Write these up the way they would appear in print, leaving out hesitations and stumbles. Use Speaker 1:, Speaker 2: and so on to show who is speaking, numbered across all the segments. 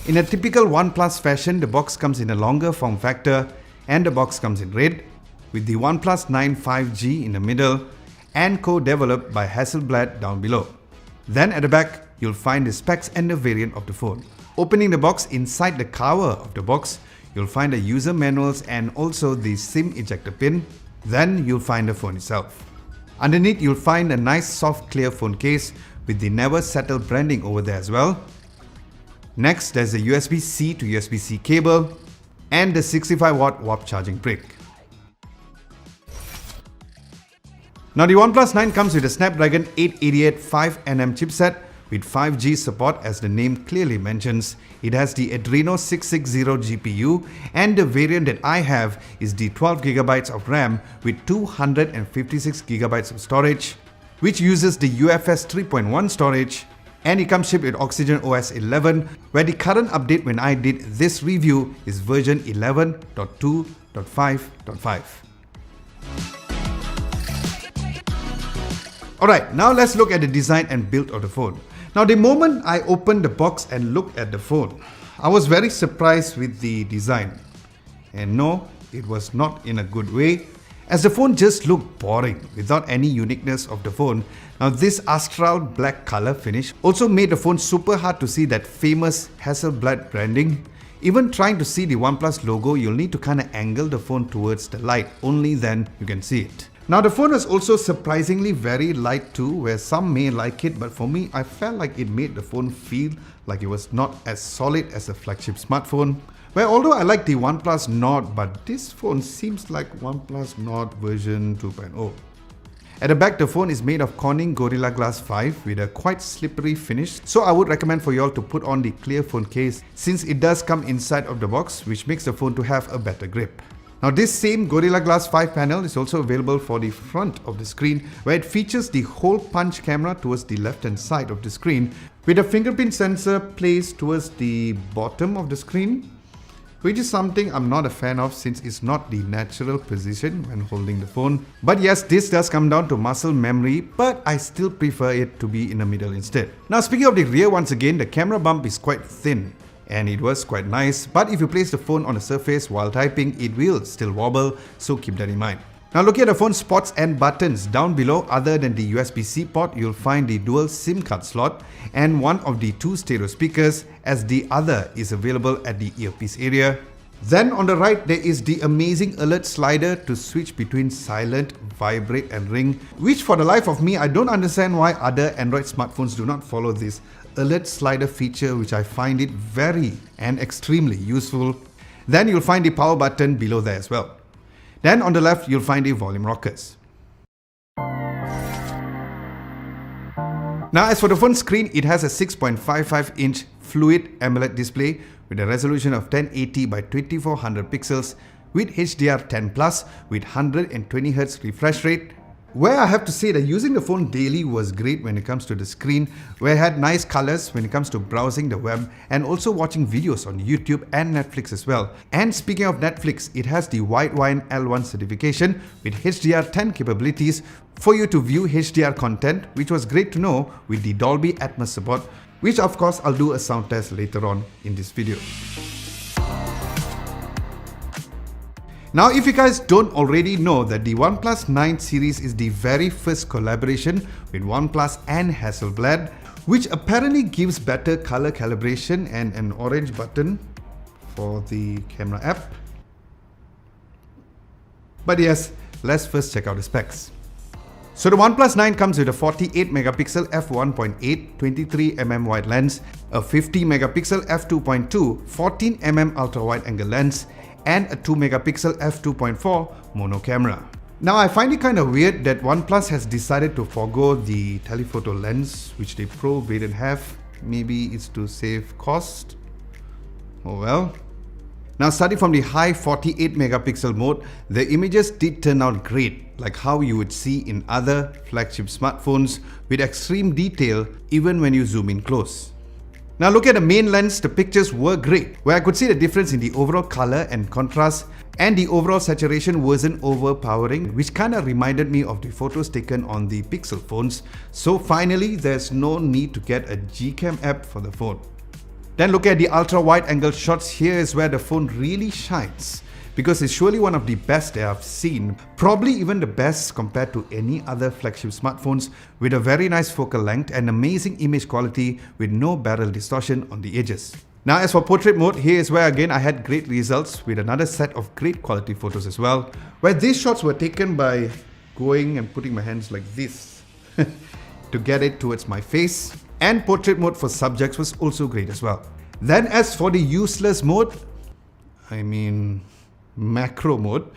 Speaker 1: In a typical OnePlus fashion, the box comes in a longer form factor and the box comes in red with the OnePlus 9 5G in the middle and co-developed by Hasselblad down below. Then at the back, you'll find the specs and the variant of the phone. Opening the box, inside the cover of the box, you'll find the user manuals and also the SIM ejector pin. Then you'll find the phone itself. Underneath, you'll find a nice soft clear phone case with the never settle branding over there as well. Next, there's a USB-C to USB-C cable and the 65-watt warp charging brick. Now the OnePlus 9 comes with a Snapdragon 888 5nm chipset with 5G support as the name clearly mentions. It has the Adreno 660 GPU and the variant that I have is the 12GB of RAM with 256GB of storage, which uses the UFS 3.1 storage, and it comes shipped with Oxygen OS 11, where the current update when I did this review is version 11.2.5.5. Alright, now let's look at the design and build of the phone. Now the moment I opened the box and looked at the phone, I was very surprised with the design. And no, it was not in a good way, as the phone just looked boring without any uniqueness of the phone. Now this astral black color finish also made the phone super hard to see that famous Hasselblad branding. Even trying to see the OnePlus logo, you'll need to kinda angle the phone towards the light, only then you can see it. Now the phone is also surprisingly very light too, where some may like it, but for me I felt like it made the phone feel like it was not as solid as a flagship smartphone. Where although I like the OnePlus Nord, but this phone seems like OnePlus Nord version 2.0. At the back, the phone is made of Corning Gorilla Glass 5 with a quite slippery finish, so I would recommend for you all to put on the clear phone case since it does come inside of the box, which makes the phone to have a better grip. Now this same Gorilla Glass 5 panel is also available for the front of the screen, where it features the hole punch camera towards the left hand side of the screen with a fingerprint sensor placed towards the bottom of the screen, which is something I'm not a fan of since it's not the natural position when holding the phone. But yes, this does come down to muscle memory, but I still prefer it to be in the middle instead. Now speaking of the rear, once again, the camera bump is quite thin. And it was quite nice, but if you place the phone on a surface while typing, it will still wobble, so keep that in mind. Now looking at the phone spots and buttons, down below other than the USB-C port, you'll find the dual SIM card slot and one of the two stereo speakers, as the other is available at the earpiece area. Then on the right, there is the amazing alert slider to switch between silent, vibrate and ring, which for the life of me, I don't understand why other Android smartphones do not follow this alert slider feature, which I find it very and extremely useful. Then you'll find the power button below there as well. Then on the left, you'll find the volume rockers. Now as for the phone screen, it has a 6.55-inch Fluid AMOLED display with a resolution of 1080 by 2400 pixels with HDR10 Plus with 120Hz refresh rate, where I have to say that using the phone daily was great when it comes to the screen, where it had nice colors when it comes to browsing the web and also watching videos on YouTube and Netflix as well. And speaking of Netflix, it has the Widevine L1 certification with HDR10 capabilities for you to view HDR content, which was great to know with the Dolby Atmos support, which of course I'll do a sound test later on in this video. Now if you guys don't already know that the OnePlus 9 series is the very first collaboration with OnePlus and Hasselblad, which apparently gives better color calibration and an orange button for the camera app. But yes, let's first check out the specs. So the OnePlus 9 comes with a 48MP f1.8 23mm wide lens, a 50MP f2.2 14mm ultra wide angle lens, and a 2MP f2.4 mono camera. Now I find it kind of weird that OnePlus has decided to forego the telephoto lens which the Pro variant have. Maybe it's to save cost? Oh well. Now starting from the high 48MP mode, the images did turn out great, like how you would see in other flagship smartphones with extreme detail even when you zoom in close. Now look at the main lens, the pictures were great, where I could see the difference in the overall color and contrast, and the overall saturation wasn't overpowering, which kinda reminded me of the photos taken on the Pixel phones. So finally, there's no need to get a Gcam app for the phone. Then look at the ultra wide angle shots. Here is where the phone really shines, because it's surely one of the best that I've seen, probably even the best compared to any other flagship smartphones, with a very nice focal length and amazing image quality with no barrel distortion on the edges. Now as for portrait mode, here is where again I had great results with another set of great quality photos as well, where these shots were taken by going and putting my hands like this to get it towards my face, and portrait mode for subjects was also great as well. Then as for the useless mode, macro mode,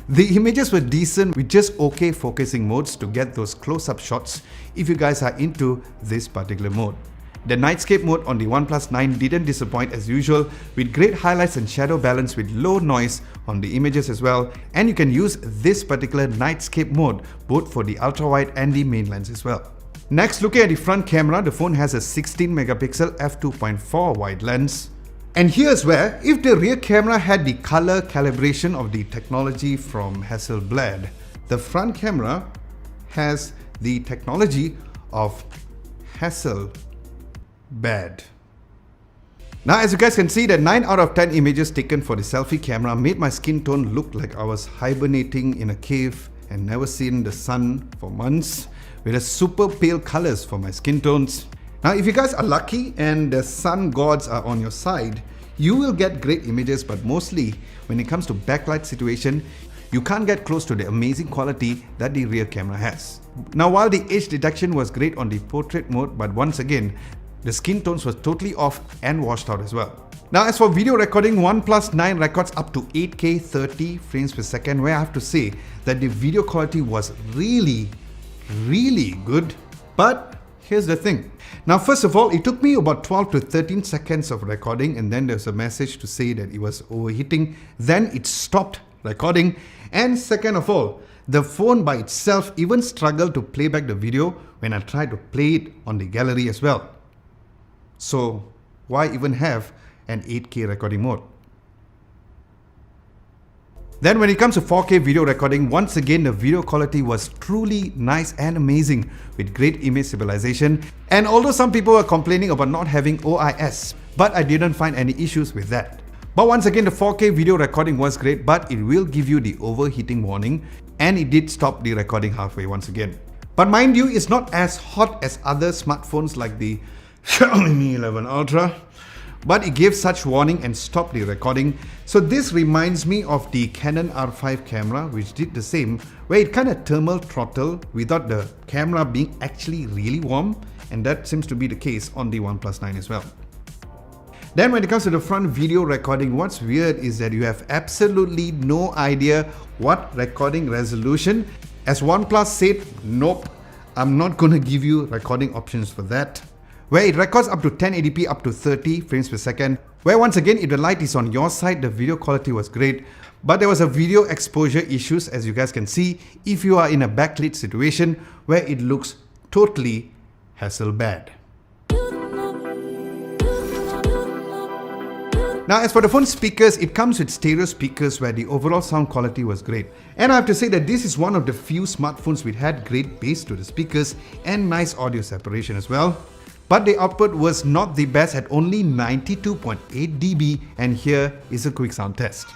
Speaker 1: the images were decent with just okay focusing modes to get those close-up shots if you guys are into this particular mode. The nightscape mode on the OnePlus 9 didn't disappoint as usual, with great highlights and shadow balance with low noise on the images as well, and you can use this particular nightscape mode both for the ultra-wide and the main lens as well. Next, looking at the front camera, the phone has a 16 megapixel f2.4 wide lens. And here's where, if the rear camera had the color calibration of the technology from Hasselblad, the front camera has the technology of Hasselblad. Now as you guys can see, that 9 out of 10 images taken for the selfie camera made my skin tone look like I was hibernating in a cave and never seen the sun for months, with a super pale colors for my skin tones. Now if you guys are lucky and the sun gods are on your side, you will get great images, but mostly when it comes to backlight situation, you can't get close to the amazing quality that the rear camera has. Now while the edge detection was great on the portrait mode, but once again, the skin tones was totally off and washed out as well. Now as for video recording, OnePlus 9 records up to 8K 30 frames per second, where I have to say that the video quality was really good. But here's the thing. Now first of all, it took me about 12 to 13 seconds of recording, and then there's a message to say that it was overheating. Then it stopped recording, and second of all, the phone by itself even struggled to play back the video when I tried to play it on the gallery as well. So why even have an 8K recording mode? Then when it comes to 4K video recording, once again the video quality was truly nice and amazing with great image stabilization. And although some people were complaining about not having OIS, but I didn't find any issues with that. But once again, the 4K video recording was great, but it will give you the overheating warning, and it did stop the recording halfway once again. But mind you, it's not as hot as other smartphones like the Xiaomi Mi 11 Ultra, but it gave such warning and stopped the recording. So this reminds me of the Canon R5 camera, which did the same, where it kind of thermal throttle without the camera being actually really warm, and that seems to be the case on the OnePlus 9 as well. Then when it comes to the front video recording, what's weird is that you have absolutely no idea what recording resolution. As OnePlus said, nope, I'm not gonna give you recording options for that. Where it records up to 1080p up to 30 frames per second, where once again if the light is on your side, the video quality was great, but there was a video exposure issues, as you guys can see, if you are in a backlit situation where it looks totally Hasselblad. Now as for the phone speakers, it comes with stereo speakers where the overall sound quality was great. And I have to say that this is one of the few smartphones which had great bass to the speakers and nice audio separation as well. But the output was not the best at only 92.8 dB, and here is a quick sound test.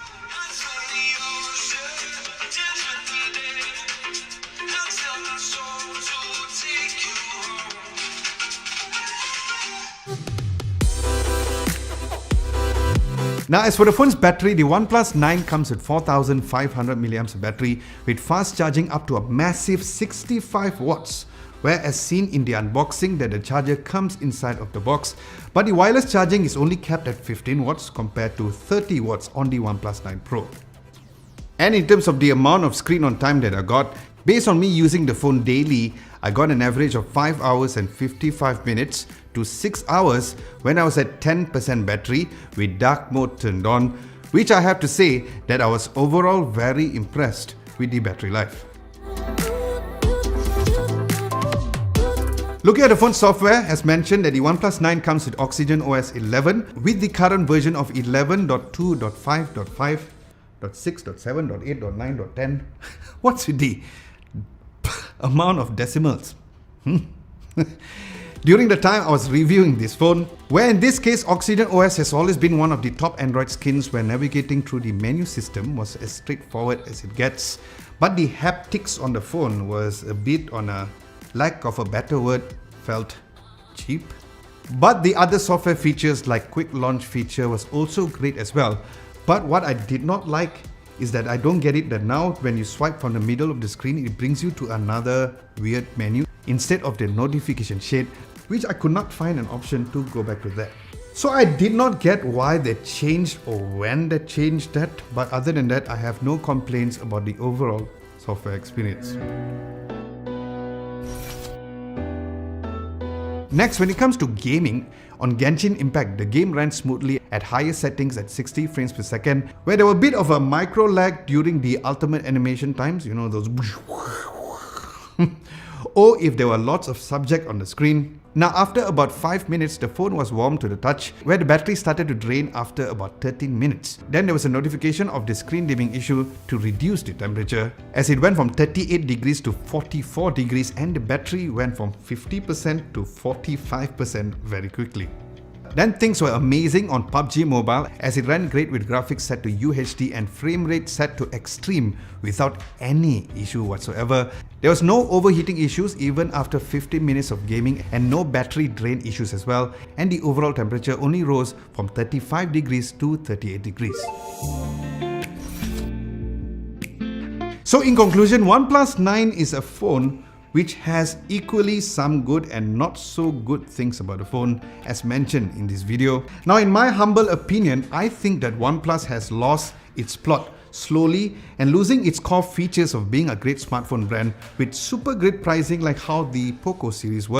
Speaker 1: Now as for the phone's battery, the OnePlus 9 comes with 4500 mAh battery with fast charging up to a massive 65 watts. Where as seen in the unboxing that the charger comes inside of the box, but the wireless charging is only capped at 15 watts compared to 30 watts on the OnePlus 9 Pro. And in terms of the amount of screen on time that I got, based on me using the phone daily, I got an average of 5 hours and 55 minutes to 6 hours when I was at 10% battery with dark mode turned on, which I have to say that I was overall very impressed with the battery life. Looking at the phone software, as mentioned that the OnePlus 9 comes with Oxygen OS 11 with the current version of 11.2.5.5.6.7.8.9.10. What's with the amount of decimals? during the time I was reviewing this phone, where in this case Oxygen OS has always been one of the top Android skins where navigating through the menu system was as straightforward as it gets. But the haptics on the phone was a bit, on a lack of a better word, felt cheap. But the other software features like quick launch feature was also great as well. But what I did not like is that I don't get it that now when you swipe from the middle of the screen, it brings you to another weird menu instead of the notification shade, which I could not find an option to go back to that. So I did not get why they changed or when they changed that, but other than that, I have no complaints about the overall software experience. Next, when it comes to gaming, on Genshin Impact, the game ran smoothly at higher settings at 60 frames per second, where there was a bit of a micro lag during the ultimate animation times, you know, those or if there were lots of subject on the screen. Now after about 5 minutes, the phone was warm to the touch, where the battery started to drain after about 13 minutes. Then there was a notification of the screen dimming issue to reduce the temperature, as it went from 38 degrees to 44 degrees and the battery went from 50% to 45% very quickly. Then things were amazing on PUBG Mobile, as it ran great with graphics set to UHD and frame rate set to extreme without any issue whatsoever. There was no overheating issues even after 15 minutes of gaming, and no battery drain issues as well, and the overall temperature only rose from 35 degrees to 38 degrees. So in conclusion, OnePlus 9 is a phone which has equally some good and not so good things about the phone, as mentioned in this video. Now in my humble opinion, I think that OnePlus has lost its plot slowly and losing its core features of being a great smartphone brand with super great pricing like how the Poco series was.